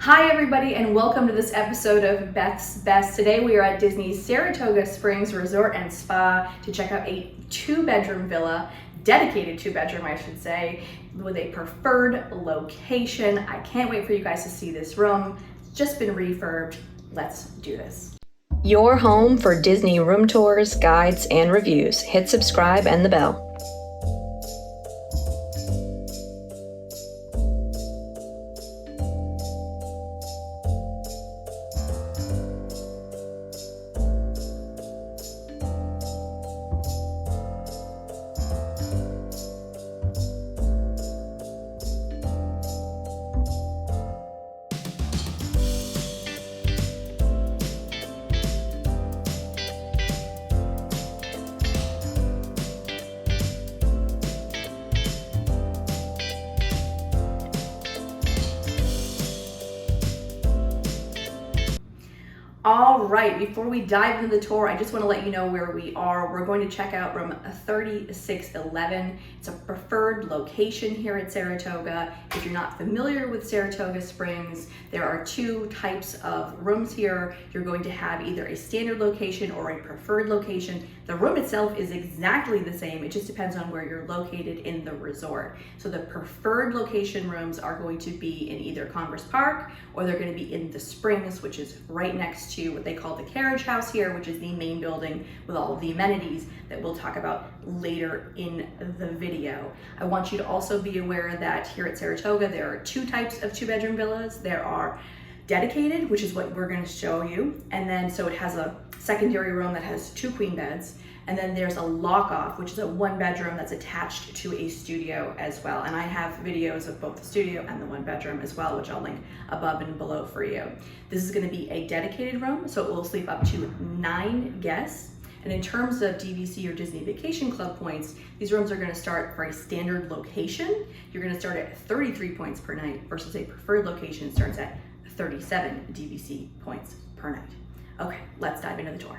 Hi everybody and welcome to this episode of Beth's Best. Today we are at Disney's Saratoga Springs Resort and Spa to check out a two-bedroom villa, dedicated two-bedroom I should say, with a preferred location. I can't wait for you guys to see this room. It's just been refurbed. Let's do this. Your home for Disney room tours, guides, and reviews. Hit subscribe and the bell. All right, before we dive into the tour, I just want to let you know where we are. We're going to check out room 3611. It's a preferred location here at Saratoga. If you're not familiar with Saratoga Springs, there are two types of rooms here. You're going to have either a standard location or a preferred location. The room itself is exactly the same. It just depends on where you're located in the resort. So the preferred location rooms are going to be in either Congress Park or they're going to be in the Springs, which is right next to what they call the carriage house here, which is the main building with all of the amenities that we'll talk about later in the video. I want you to also be aware that here at Saratoga, there are two types of two-bedroom villas. There are dedicated, which is what we're going to show you, and then so it has a secondary room that has two queen beds, and then there's a lock-off, which is a one-bedroom that's attached to a studio as well. And I have videos of both the studio and the one-bedroom as well, which I'll link above and below for you. This is going to be a dedicated room, so it will sleep up to 9 guests. And in terms of DVC or Disney Vacation Club points, these rooms are going to start for a standard location. You're going to start at 33 points per night versus a preferred location starts at 37 DVC points per night. Okay, let's dive into the tour.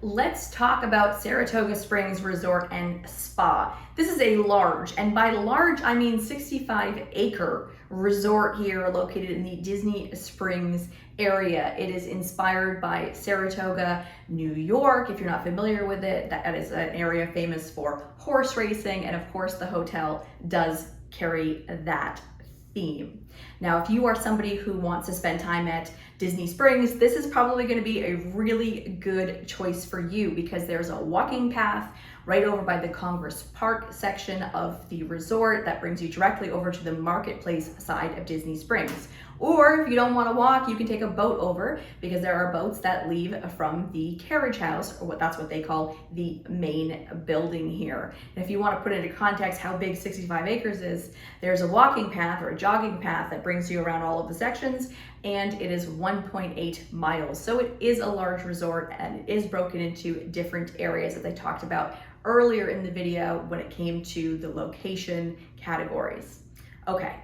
Let's talk about Saratoga Springs Resort and Spa. This is a large, and by large I mean 65-acre resort here located in the Disney Springs area. It is inspired by Saratoga, New York. If you're not familiar with it, that is an area famous for horse racing, and of course the hotel does carry that theme. Now, if you are somebody who wants to spend time at Disney Springs, this is probably going to be a really good choice for you because there's a walking path right over by the Congress Park section of the resort that brings you directly over to the marketplace side of Disney Springs. Or if you don't want to walk, you can take a boat over because there are boats that leave from the carriage house, or that's what they call the main building here. And if you want to put into context how big 65 acres is, there's a walking path or a jogging path that brings you around all of the sections, and it is 1.8 miles. So it is a large resort and it is broken into different areas that they talked about earlier in the video when it came to the location categories. Okay.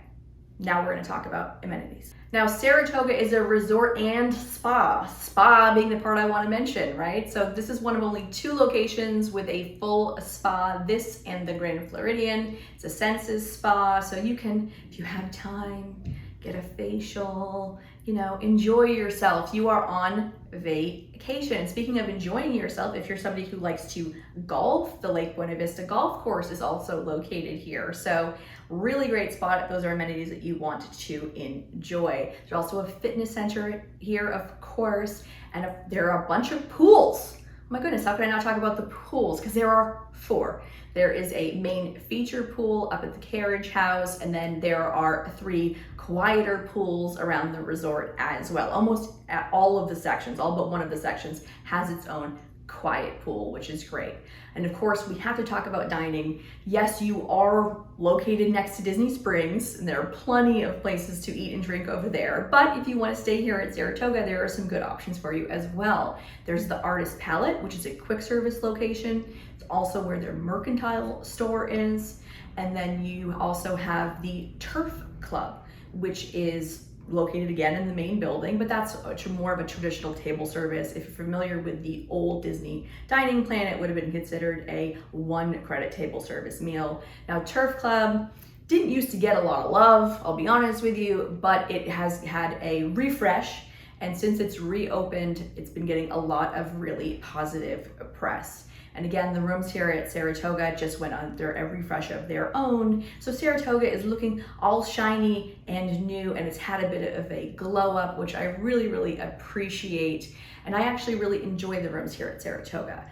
Now we're going to talk about amenities. Now, Saratoga is a resort and spa. Spa being the part I want to mention, right? So this is one of only 2 locations with a full spa, this and the Grand Floridian. It's a Senses spa, so you can, if you have time, get a facial, enjoy yourself. You are on vacation. And speaking of enjoying yourself, if you're somebody who likes to golf, the Lake Buena Vista Golf Course is also located here. So really great spot. Those are amenities that you want to enjoy. There's also a fitness center here, of course, and there are a bunch of pools. Oh my goodness, how can I not talk about the pools? Because there are 4. There is a main feature pool up at the carriage house, and then there are 3 quieter pools around the resort as well. Almost at all of the sections, all but one of the sections has its own quiet pool, which is great. And of course, we have to talk about dining. Yes, you are located next to Disney Springs, and there are plenty of places to eat and drink over there. But if you want to stay here at Saratoga, there are some good options for you as well. There's the Artist Palette, which is a quick service location. It's also where their mercantile store is. And then you also have the Turf Club, which is located again in the main building, but that's more of a traditional table service. If you're familiar with the old Disney dining plan, it would have been considered a 1-credit table service meal. Now, Turf Club didn't used to get a lot of love, I'll be honest with you, but it has had a refresh, and since it's reopened, it's been getting a lot of really positive press. And again, the rooms here at Saratoga just went under a refresh of their own. So Saratoga is looking all shiny and new, and it's had a bit of a glow up, which I really, really appreciate. And I actually really enjoy the rooms here at Saratoga.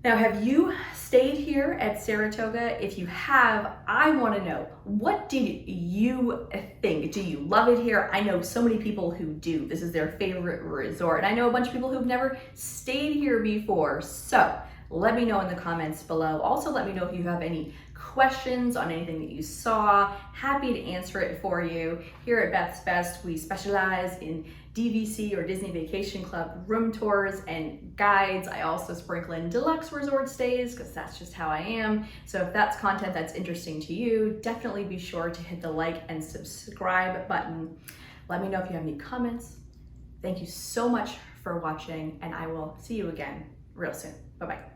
Now, have you stayed here at Saratoga? If you have, I want to know, what did you think? Do you love it here? I know so many people who do. This is their favorite resort. And I know a bunch of people who've never stayed here before. So let me know in the comments below. Also, let me know if you have any questions on anything that you saw. Happy to answer it for you. Here at Beth's Best, we specialize in DVC or Disney Vacation Club room tours and guides. I also sprinkle in deluxe resort stays because that's just how I am. So if that's content that's interesting to you, definitely be sure to hit the like and subscribe button. Let me know if you have any comments. Thank you so much for watching, and I will see you again real soon. Bye-bye.